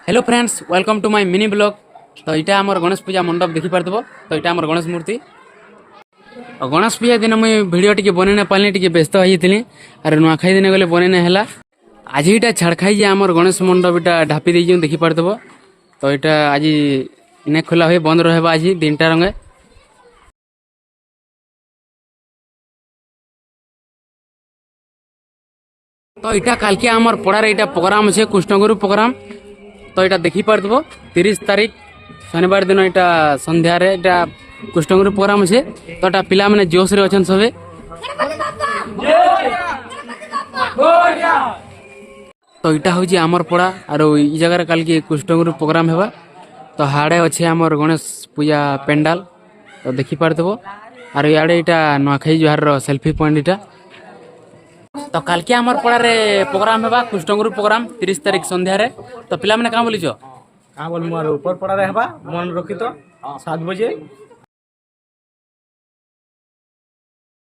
Hello friends, welcome to my mini blog. तो यहाँ आम गणेश पूजा मंडप देखी पार्थ। तो यहाँ आम गणेश मूर्ति और गणेश पूजा दिन मुझे भिडियो टी बनई पारे टी व्यस्त होती और नुआखाई दिन गले बनई है। आज यहाँ छाड़खाई आम गणेश मंडप यहाँ ढापी दे देखी पार्थ। तो यहाँ आज नहीं खोला हुए बंद रहा आज 3टा रंगे। तो यहाँ काल के आम पड़ार यहाँ प्रोग्राम अच्छे कृष्णगुरु प्रोग्राम। तो यहाँ देखी पार्थ 30 तारीख शनिवार दिन यहाँ संध्यार यहाँ कृष्णगुरु प्रोग्राम अच्छे। तो यहाँ पिला मैंने जोश रे अच्छे सबे। तो यहाँ हूँ आमर पड़ा और इ जगार काल के कृष्णगुरु प्रोग्राम है। तो हाड़े अच्छे आमर गणेश पूजा पेंडाल। तो देखी पार्थ और इे यहाँ नुआखाई जुहार सेल्फी पॉइंट यहाँ। तो काल के आमर पड़ा रे प्रोग्राम है कृष्णगुरु प्रोग्राम 30 तारीख संध्यार। तो पिला मैंने कहाँ बोलीच बोल मोर ऊपर पड़ा रहबा मन रखी तो 7 बजे